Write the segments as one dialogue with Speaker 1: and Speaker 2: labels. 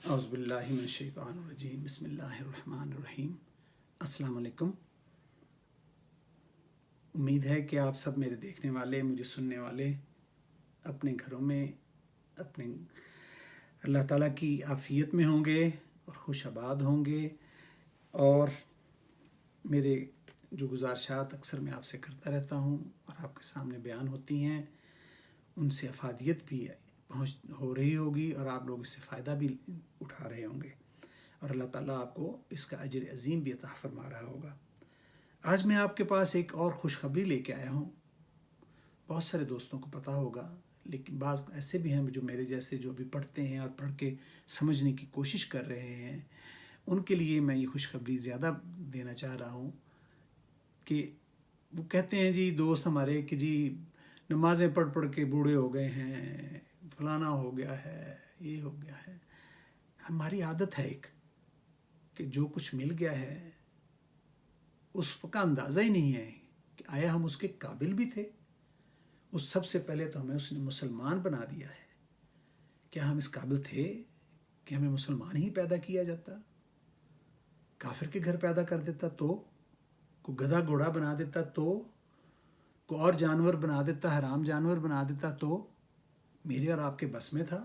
Speaker 1: اعوذ باللہ من الشیطان الرجیم، بسم اللہ الرحمن الرحیم۔ السلام علیکم۔ امید ہے کہ آپ سب میرے دیکھنے والے، مجھے سننے والے اپنے گھروں میں اپنے اللہ تعالیٰ کی عافیت میں ہوں گے اور خوش آباد ہوں گے، اور میرے جو گزارشات اکثر میں آپ سے کرتا رہتا ہوں اور آپ کے سامنے بیان ہوتی ہیں، ان سے افادیت بھی ہو رہی ہوگی اور آپ لوگ اس سے فائدہ بھی اٹھا رہے ہوں گے، اور اللہ تعالیٰ آپ کو اس کا اجر عظیم بھی عطا فرما رہا ہوگا۔ آج میں آپ کے پاس ایک اور خوشخبری لے کے آیا ہوں۔ بہت سارے دوستوں کو پتہ ہوگا، لیکن بعض ایسے بھی ہیں جو میرے جیسے جو بھی پڑھتے ہیں اور پڑھ کے سمجھنے کی کوشش کر رہے ہیں، ان کے لیے میں یہ خوشخبری زیادہ دینا چاہ رہا ہوں کہ وہ کہتے ہیں جی دوست ہمارے کہ جی نمازیں پڑھ پڑھ کے بوڑھے ہو گئے ہیں، فلانا ہو گیا ہے، یہ ہو گیا ہے۔ ہماری عادت ہے ایک کہ جو کچھ مل گیا ہے اس کا اندازہ ہی نہیں ہے کہ آیا ہم اس کے قابل بھی تھے۔ اس سب سے پہلے تو ہمیں اس نے مسلمان بنا دیا ہے۔ کیا ہم اس قابل تھے کہ ہمیں مسلمان ہی پیدا کیا جاتا؟ کافر کے گھر پیدا کر دیتا تو، کو گدھا گھوڑا بنا دیتا تو، کو اور جانور بنا دیتا، حرام جانور بنا دیتا تو میرے اور آپ کے بس میں تھا؟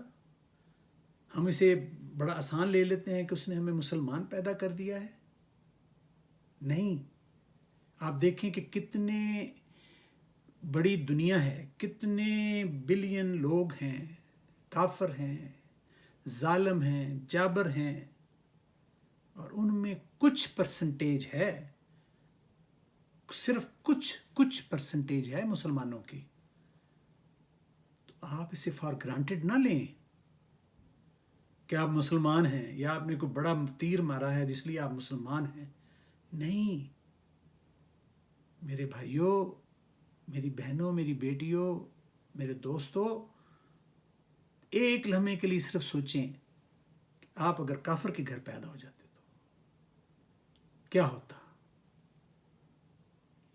Speaker 1: ہم اسے بڑا آسان لے لیتے ہیں کہ اس نے ہمیں مسلمان پیدا کر دیا ہے۔ نہیں، آپ دیکھیں کہ کتنے بڑی دنیا ہے، کتنے بلین لوگ ہیں، کافر ہیں، ظالم ہیں، جابر ہیں، اور ان میں کچھ پرسنٹیج ہے، صرف کچھ پرسنٹیج ہے مسلمانوں کی۔ تو آپ اسے فار گرانٹیڈ نہ لیں کہ آپ مسلمان ہیں یا آپ نے کوئی بڑا تیر مارا ہے جس لیے آپ مسلمان ہیں۔ نہیں میرے بھائیوں، میری بہنوں، میری بیٹیوں، میرے دوستوں، ایک لمحے کے لیے صرف سوچیں کہ آپ اگر کافر کے گھر پیدا ہو جاتے تو کیا ہوتا۔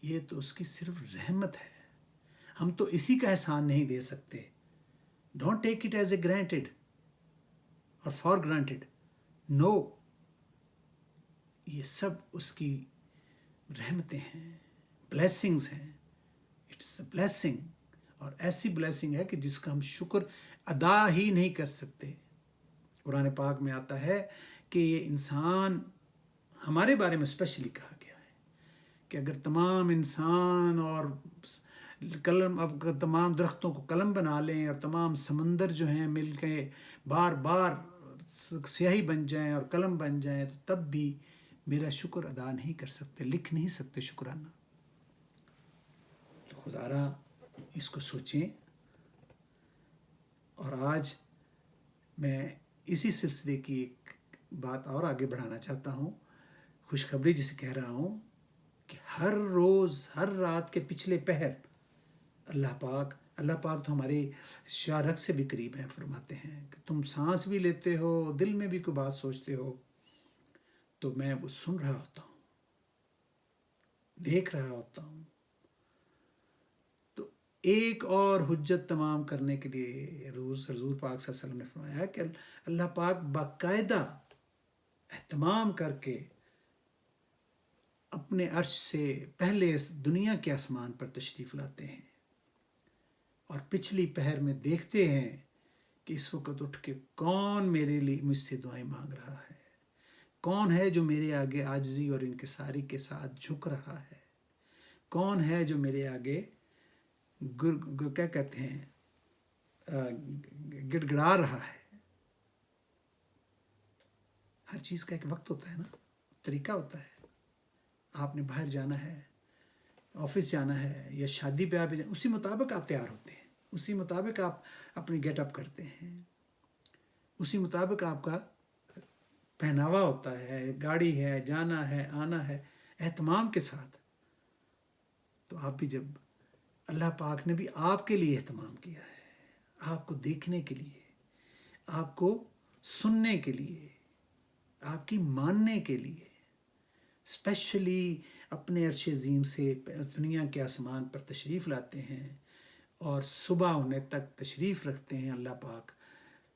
Speaker 1: یہ تو اس کی صرف رحمت ہے، ہم تو اسی کا احسان نہیں دے سکتے۔ Don't take it as a granted اور فار گرانٹیڈ، نو، یہ سب اس کی رحمتیں ہیں، بلیسنگز ہیں۔ اٹس اے بلیسنگ، اور ایسی بلیسنگ ہے کہ جس کا ہم شکر ادا ہی نہیں کر سکتے۔ قرآن پاک میں آتا ہے کہ یہ انسان، ہمارے بارے میں اسپیشلی کہا گیا ہے کہ اگر تمام انسان اور قلم، اب تمام درختوں کو قلم بنا لیں اور تمام سمندر جو ہیں مل کے بار بار سیاہی بن جائیں اور قلم بن جائیں، تو تب بھی میرا شکر ادا نہیں کر سکتے، لکھ نہیں سکتے شکرانہ۔ تو خدا را اس کو سوچیں۔ اور آج میں اسی سلسلے کی ایک بات اور آگے بڑھانا چاہتا ہوں، خوشخبری جسے کہہ رہا ہوں کہ ہر روز، ہر رات کے پچھلے پہر اللہ پاک تو ہمارے شارک سے بھی قریب ہیں، فرماتے ہیں کہ تم سانس بھی لیتے ہو، دل میں بھی کوئی بات سوچتے ہو، تو میں وہ سن رہا ہوتا ہوں، دیکھ رہا ہوتا ہوں۔ تو ایک اور حجت تمام کرنے کے لیے حضور پاک صلی اللہ علیہ وسلم نے فرمایا کہ اللہ پاک باقاعدہ اہتمام کر کے اپنے عرش سے پہلے دنیا کے آسمان پر تشریف لاتے ہیں اور پچھلی پہر میں دیکھتے ہیں کہ اس وقت اٹھ کے کون میرے لیے مجھ سے دعائیں مانگ رہا ہے، کون ہے جو میرے آگے عاجزی اور انکساری کے ساتھ جھک رہا ہے، کون ہے جو میرے آگے کیا کہتے ہیں گڑ گڑا رہا ہے۔ ہر چیز کا ایک وقت ہوتا ہے نا، طریقہ ہوتا ہے۔ آپ نے باہر جانا ہے، آفس جانا ہے یا شادی بیاہ پہ جانا، اسی مطابق آپ تیار ہوتے ہیں، اسی مطابق آپ اپنی گیٹ اپ کرتے ہیں، اسی مطابق آپ کا پہناوا ہوتا ہے، گاڑی ہے، جانا ہے، آنا ہے، اہتمام کے ساتھ۔ تو آپ بھی، جب اللہ پاک نے بھی آپ کے لیے اہتمام کیا ہے، آپ کو دیکھنے کے لیے، آپ کو سننے کے لیے، آپ کی ماننے کے لیے، اسپیشلی اپنے عرش عظیم سے دنیا کے آسمان پر تشریف لاتے ہیں اور صبح ہونے تک تشریف رکھتے ہیں اللہ پاک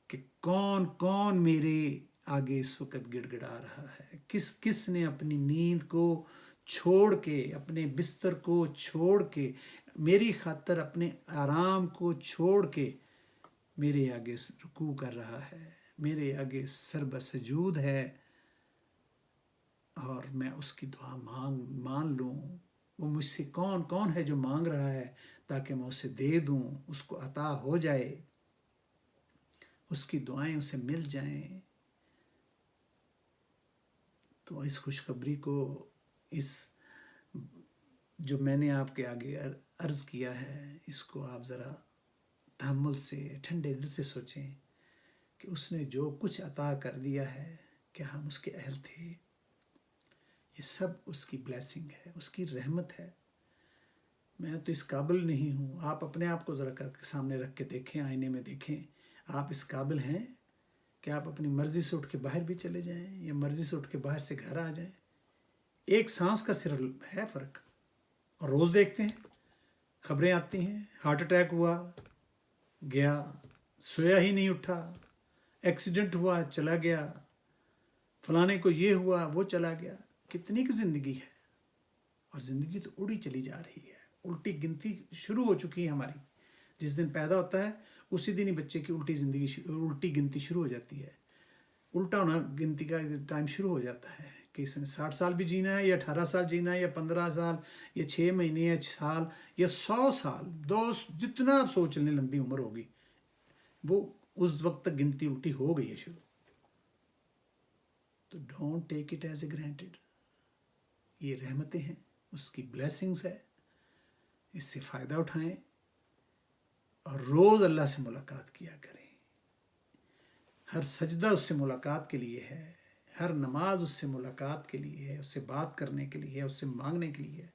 Speaker 1: کہ کون کون میرے آگے اس وقت گڑ گڑا رہا ہے؟ کس نے اپنی نیند کو چھوڑ کے، اپنے بستر کو چھوڑ کے، میری خاطر اپنے آرام کو چھوڑ کے میرے آگے رکوع کر رہا ہے، میرے آگے سر بسجود ہے، اور میں اس کی دعا مان لوں؟ وہ مجھ سے کون ہے جو مانگ رہا ہے تاکہ میں اسے دے دوں، اس کو عطا ہو جائے، اس کی دعائیں اسے مل جائیں۔ تو اس خوشخبری کو، اس جو میں نے آپ کے آگے عرض کیا ہے، اس کو آپ ذرا تحمل سے، ٹھنڈے دل سے سوچیں کہ اس نے جو کچھ عطا کر دیا ہے، کیا ہم اس کے اہل تھے؟ یہ سب اس کی بلیسنگ ہے، اس کی رحمت ہے۔ میں تو اس قابل نہیں ہوں۔ آپ اپنے آپ کو ذرا کر کے سامنے رکھ کے دیکھیں، آئینے میں دیکھیں، آپ اس قابل ہیں کہ آپ اپنی مرضی سے اٹھ کے باہر بھی چلے جائیں یا مرضی سے اٹھ کے باہر سے گھر آ جائیں؟ ایک سانس کا صرف ہے فرق، اور روز دیکھتے ہیں، خبریں آتی ہیں، ہارٹ اٹیک ہوا، گیا، سویا ہی نہیں اٹھا، ایکسیڈنٹ ہوا، چلا گیا، فلانے کو یہ ہوا، وہ چلا گیا۔ کتنی کی زندگی ہے، اور زندگی تو اڑی چلی جا رہی ہے، الٹی گنتی شروع ہو چکی ہے ہماری۔ جس دن پیدا ہوتا ہے اسی دن ہی بچے کی الٹی گنتی شروع ہو جاتی ہے، الٹا ہونا گنتی کا ٹائم شروع ہو جاتا ہے کہ اس نے 60 سال بھی جینا ہے، یا 18 سال جینا ہے، یا 15 سال، یا 6 مہینے، یا سال، یا 100 سال، جتنا آپ سوچ لیں لمبی عمر ہوگی، وہ اس وقت تک گنتی الٹی ہو گئی ہے شروع۔ تو don't take it as a granted, یہ رحمتیں ہیں، اس کی بلیسنگز ہے، اس سے فائدہ اٹھائیں، اور روز اللہ سے ملاقات کیا کریں۔ ہر سجدہ اس سے ملاقات کے لیے ہے، ہر نماز اس سے ملاقات کے لیے ہے، اس سے بات کرنے کے لیے ہے، اس سے مانگنے کے لیے ہے۔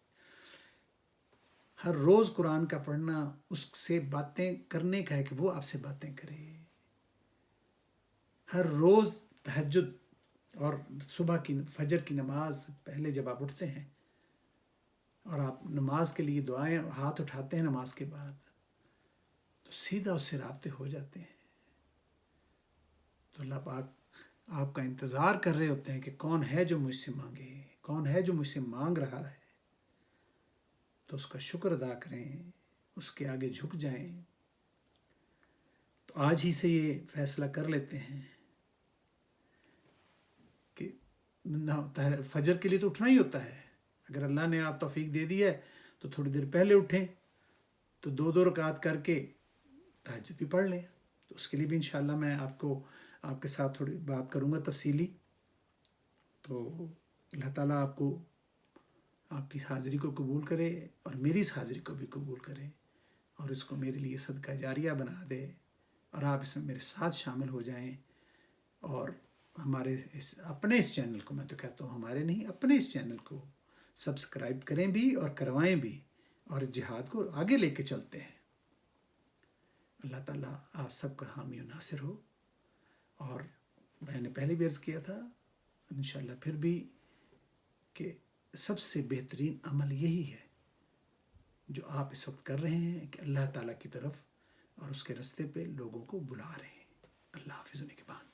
Speaker 1: ہر روز قرآن کا پڑھنا اس سے باتیں کرنے کا ہے کہ وہ آپ سے باتیں کرے۔ ہر روز تہجد اور صبح کی فجر کی نماز پہلے جب آپ اٹھتے ہیں اور آپ نماز کے لیے دعائیں ہاتھ اٹھاتے ہیں نماز کے بعد، تو سیدھا اس سے رابطے ہو جاتے ہیں۔ تو اللہ پاک آپ کا انتظار کر رہے ہوتے ہیں کہ کون ہے جو مجھ سے مانگے، کون ہے جو مجھ سے مانگ رہا ہے۔ تو اس کا شکر ادا کریں، اس کے آگے جھک جائیں۔ تو آج ہی سے یہ فیصلہ کر لیتے ہیں کہ فجر کے لیے تو اٹھنا ہی ہوتا ہے۔ اگر اللہ نے آپ توفیق دے دی ہے تو تھوڑی دیر پہلے اٹھیں، تو 2 رکعت کر کے تہجد بھی پڑھ لیں۔ تو اس کے لیے بھی انشاءاللہ میں آپ کے ساتھ تھوڑی بات کروں گا تفصیلی۔ تو اللہ تعالیٰ آپ کو، آپ کی حاضری کو قبول کرے، اور میری اس حاضری کو بھی قبول کرے، اور اس کو میرے لیے صدقہ جاریہ بنا دے، اور آپ اس میں میرے ساتھ شامل ہو جائیں، اور ہمارے اپنے اس چینل کو، میں تو کہتا ہوں ہمارے نہیں، اپنے اس چینل کو سبسکرائب کریں بھی اور کروائیں بھی، اور جہاد کو آگے لے کے چلتے ہیں۔ اللہ تعالیٰ آپ سب کا حامی و ناصر ہو۔ اور میں نے پہلے بھی عرض کیا تھا، انشاءاللہ پھر بھی، کہ سب سے بہترین عمل یہی ہے جو آپ اس وقت کر رہے ہیں، کہ اللہ تعالیٰ کی طرف اور اس کے رستے پہ لوگوں کو بلا رہے ہیں۔ اللہ حافظ و نگہبان۔